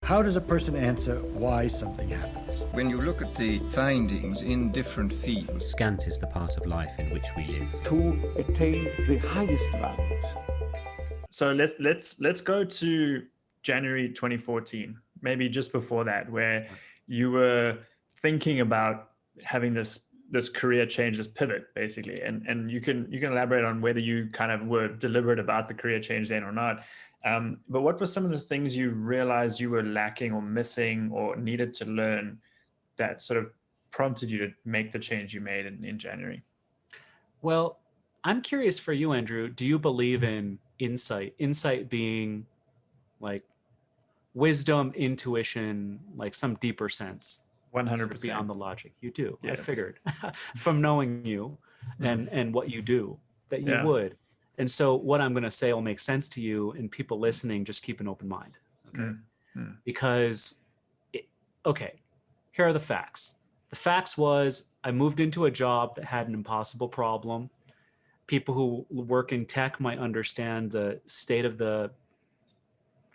How does a person answer why something happens? When you look at the findings in different fields, Scant is the part of life in which we live. To attain the highest values. So let's go to January 2014, maybe just before that, where you were thinking about having this career change, this pivot, basically, and you can elaborate on whether you kind of were deliberate about the career change then or not. But what were some of the things you realized you were lacking or missing or needed to learn that sort of prompted you to make the change you made in January? Well, I'm curious for you, Andrew. Do you believe in insight? Insight being like wisdom, intuition, like some deeper sense. 100% beyond the logic. You do. Yes. I figured from knowing you and what you do that you would. And so what I'm going to say will make sense to you, and people listening, just keep an open mind. Okay. Because, here are the facts. The facts was I moved into a job that had an impossible problem. People who work in tech might understand the state of the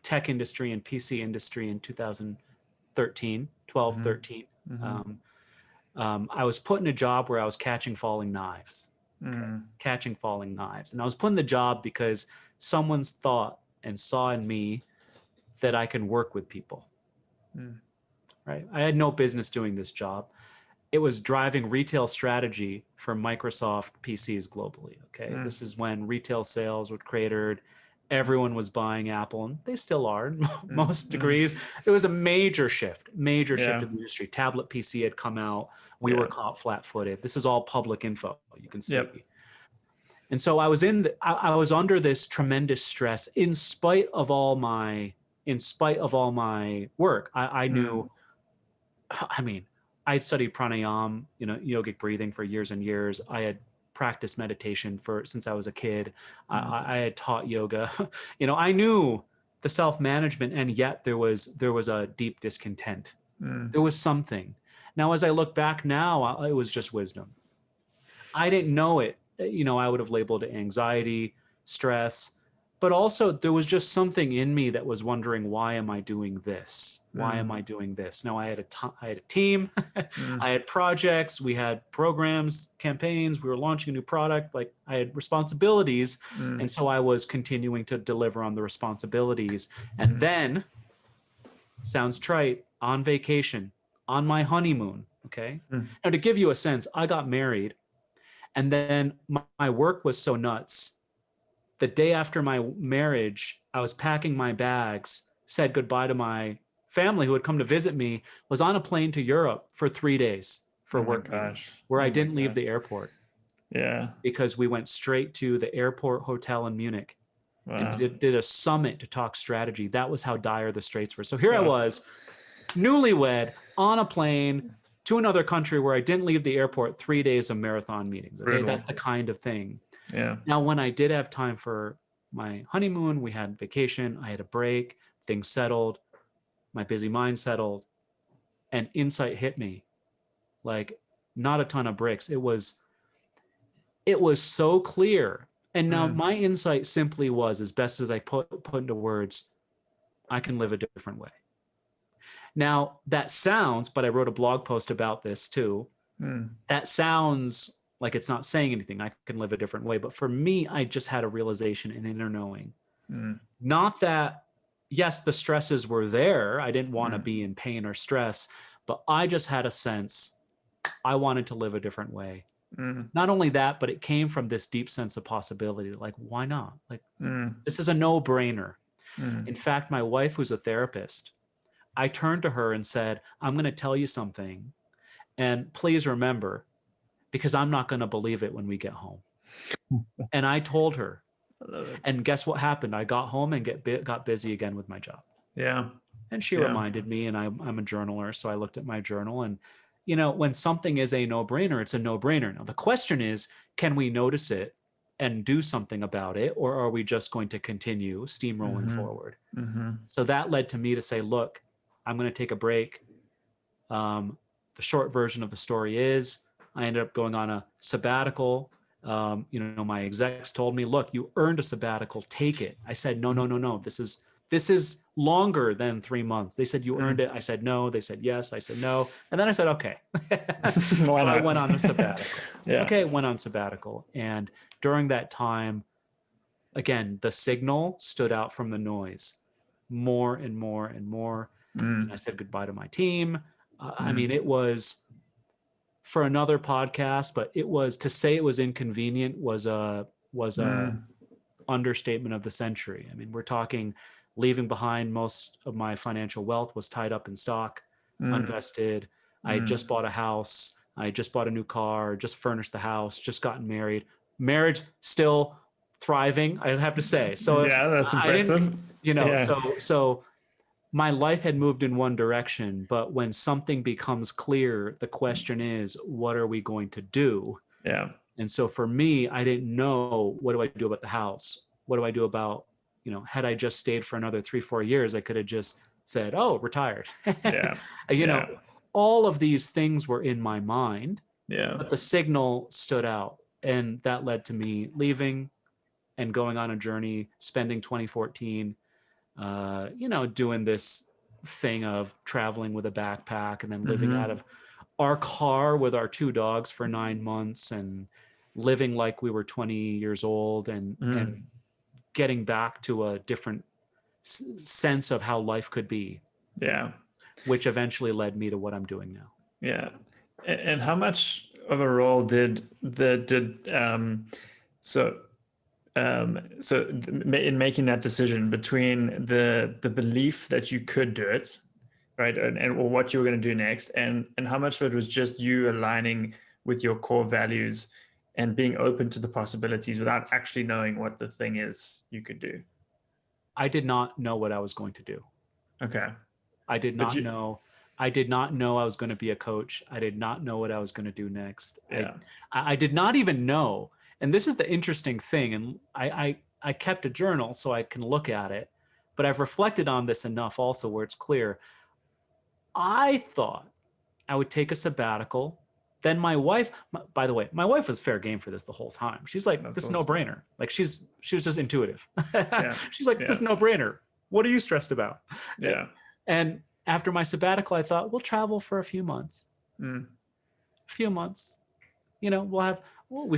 tech industry and PC industry in 2013, 12, 13. I was put in a job where I was catching falling knives. Catching falling knives. And I was put in the job because someone's thought and saw in me that I can work with people. Right? I had no business doing this job. It was driving retail strategy for Microsoft PCs globally. Okay. This is when retail sales were cratered. Everyone was buying Apple, and they still are in most degrees. It was a major shift in the industry. Tablet PC had come out. We were caught flat-footed. This is all public info. You can see. And so I was I was under this tremendous stress in spite of all my work. I knew, I mean, I'd studied pranayama, yogic breathing for years and years. I had practiced meditation since I was a kid. I had taught yoga. I knew the self-management, and yet there was a deep discontent. There was something. Now, as I look back now, it was just wisdom. I didn't know it. I would have labeled it anxiety, stress, but also there was just something in me that was wondering, why am I doing this? Why am I doing this? Now I had a team, I had projects, we had programs, campaigns, we were launching a new product, like I had responsibilities. And so I was continuing to deliver on the responsibilities. And then, sounds trite, on vacation, on my honeymoon, okay? Now to give you a sense, I got married, and then my work was so nuts. The day after my marriage, I was packing my bags, said goodbye to my family who had come to visit me, was on a plane to Europe for 3 days for work, where I didn't leave the airport. Yeah. Because we went straight to the airport hotel in Munich and did a summit to talk strategy. That was how dire the straits were. So here I was, newlywed, on a plane to another country where I didn't leave the airport, 3 days of marathon meetings. Okay, that's the kind of thing. Yeah. Now, when I did have time for my honeymoon, we had vacation, I had a break, things settled, my busy mind settled, and insight hit me. Like, not a ton of bricks. It was so clear. And now my insight simply was, as best as I put into words, I can live a different way. Now, that sounds, but I wrote a blog post about this too. That sounds like it's not saying anything. I can live a different way. But for me, I just had a realization, an inner knowing. Not that, yes, the stresses were there. I didn't want to be in pain or stress, but I just had a sense I wanted to live a different way. Not only that, but it came from this deep sense of possibility. Like, why not? Like, this is a no-brainer. In fact, my wife, who's a therapist, I turned to her and said, I'm going to tell you something. And please remember, because I'm not going to believe it when we get home. And I told her. I love it. And guess what happened? I got home and got busy again with my job. Yeah. And she reminded me, and I'm a journaler, so I looked at my journal, and when something is a no-brainer, it's a no-brainer. Now the question is, can we notice it and do something about it, or are we just going to continue steamrolling forward? So that led to me to say, look, I'm going to take a break. The short version of the story is I ended up going on a sabbatical. My execs told me, look, you earned a sabbatical, take it. I said, no. This this is longer than 3 months. They said, you earned it. I said, no. They said, yes. I said, no. And then I said, okay. So I went on a sabbatical. Okay, went on sabbatical. And during that time, again, the signal stood out from the noise more and more and more. And I said goodbye to my team. I mean, it was for another podcast, but it was, to say it was inconvenient was a understatement of the century. I mean, we're talking leaving behind most of my financial wealth was tied up in stock, unvested. I had just bought a house. I just bought a new car, just furnished the house, just gotten married. Marriage still thriving, I have to say. So yeah, that's impressive. So my life had moved in one direction, but when something becomes clear, the question is, what are we going to do? Yeah. And so for me, I didn't know, what do I do about the house? What do I do about, had I just stayed for another 3-4 years, I could have just said, oh, retired. Yeah. All of these things were in my mind, Yeah. but the signal stood out. And that led to me leaving and going on a journey, spending 2014, doing this thing of traveling with a backpack and then living out of our car with our 2 dogs for 9 months and living like we were 20 years old and getting back to a different sense of how life could be. Yeah. Which eventually led me to what I'm doing now. Yeah. And how much of a role did in making that decision between the belief that you could do it, right, or what you were going to do next, and how much of it was just you aligning with your core values and being open to the possibilities without actually knowing what the thing is you could do? I did not know what I was going to do. Okay. I did not know I was going to be a coach. I did not know what I was going to do next. Yeah. I did not even know. And this is the interesting thing. And I kept a journal so I can look at it, but I've reflected on this enough also where it's clear. I thought I would take a sabbatical. Then my wife, by the way, my wife was fair game for this the whole time. She's like, this is no brainer. Like she was just intuitive. She's like, this is no brainer. What are you stressed about? Yeah. And after my sabbatical, I thought we'll travel for a few months. We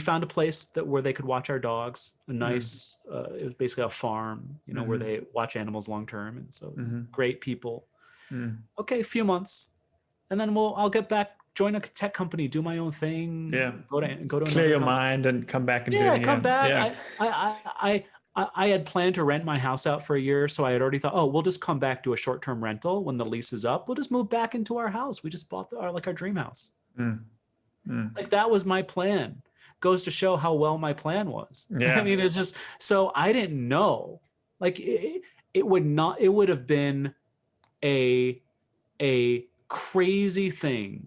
found a place where they could watch our dogs, a nice, it was basically a farm, where they watch animals long-term. And so great people. Okay, a few months. And then I'll get back, join a tech company, do my own thing. Yeah. Go to clear your mind and come back and do it again. Come back. Yeah. I had planned to rent my house out for a year. So I had already thought, we'll just come back to a short-term rental when the lease is up. We'll just move back into our house. We just bought our dream house. Like that was my plan. Goes to show how well my plan was. Yeah. I mean, it's just, so I didn't know, like it would have been a crazy ththing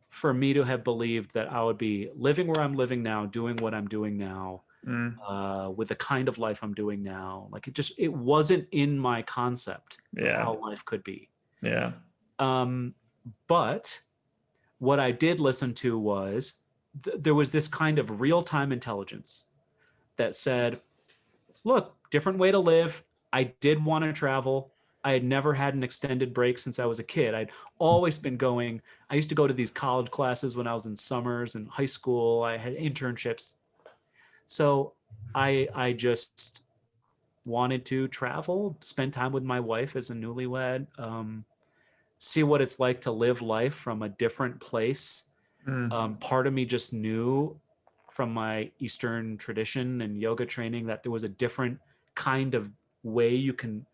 for me to have believed that I would be living where I'm living now, doing what I'm doing now, with the kind of life I'm doing now. Like it wasn't in my concept of how life could be. Yeah. But what I did listen to was there was this kind of real-time intelligence that said, look, different way to live. I did want to travel. I had never had an extended break since I was a kid. I'd always been going. I used to go to these college classes when I was in summers and high school. I had internships. So I just wanted to travel, spend time with my wife as a newlywed, see what it's like to live life from a different place. Part of me just knew from my Eastern tradition and yoga training that there was a different kind of way you can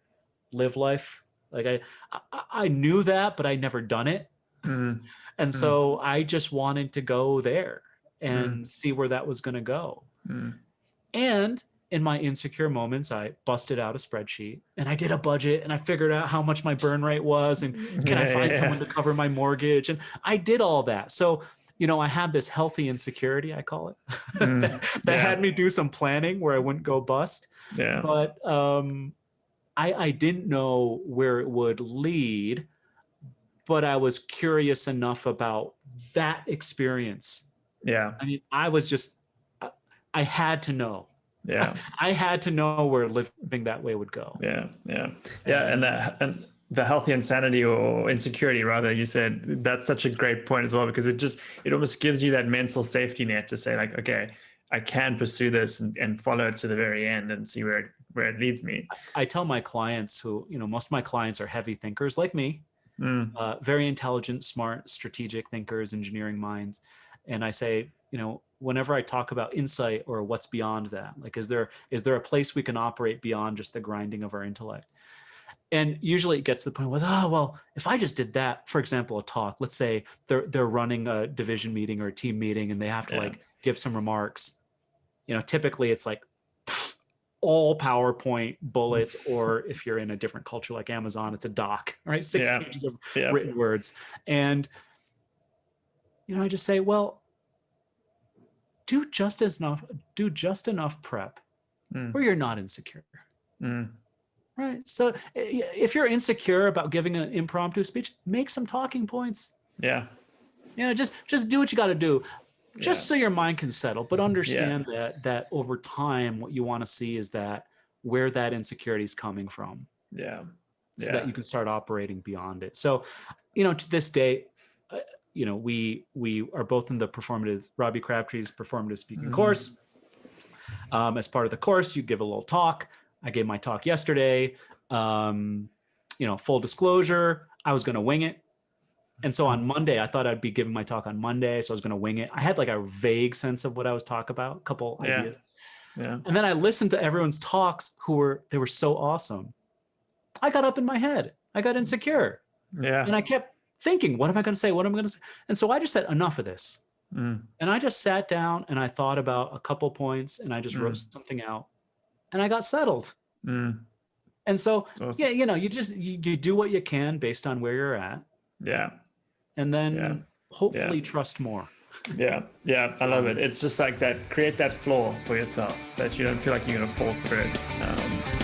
live life. Like I knew that, but I'd never done it. And so I just wanted to go there and see where that was going to go. And in my insecure moments, I busted out a spreadsheet and I did a budget and I figured out how much my burn rate was and can I find someone to cover my mortgage? And I did all that. So, I had this healthy insecurity, I call it, that had me do some planning where I wouldn't go bust. Yeah. But I didn't know where it would lead, but I was curious enough about that experience. Yeah. I mean, I had to know. Yeah. I had to know where living that way would go. Yeah. And the healthy insanity or insecurity, rather, you said, that's such a great point as well, because it almost gives you that mental safety net to say, like, okay, I can pursue this and follow it to the very end and see where it leads me. I tell my clients who, most of my clients are heavy thinkers like me, very intelligent, smart, strategic thinkers, engineering minds. And I say, whenever I talk about insight or what's beyond that, like, is there a place we can operate beyond just the grinding of our intellect? And usually it gets to the point with, oh, well, if I just did that, for example, a talk, let's say they're running a division meeting or a team meeting and they have to like give some remarks. Typically it's like all PowerPoint bullets, or if you're in a different culture like Amazon, it's a doc, right? 6 pages of written words. And, I just say, well, do just enough prep where you're not insecure. Right. So if you're insecure about giving an impromptu speech, make some talking points. Yeah. Just do what you got to do, just so your mind can settle. But understand that over time, what you want to see is that where that insecurity is coming from. Yeah. So that you can start operating beyond it. So, to this day, we are both in the Robbie Crabtree's performative speaking course. As part of the course, you give a little talk. I gave my talk yesterday. Full disclosure, I was going to wing it. And so on Monday, I thought I'd be giving my talk on Monday. So I was going to wing it. I had like a vague sense of what I was talking about, a couple ideas. Yeah. And then I listened to everyone's talks they were so awesome. I got up in my head. I got insecure. Yeah. And I kept thinking, what am I going to say? What am I going to say? And so I just said, enough of this. And I just sat down and I thought about a couple points and I just wrote something out. And I got settled. And so, awesome. you do what you can based on where you're at. Yeah. And then hopefully trust more. Yeah. I love it. It's just like that, create that floor for yourself so that you don't feel like you're going to fall through it.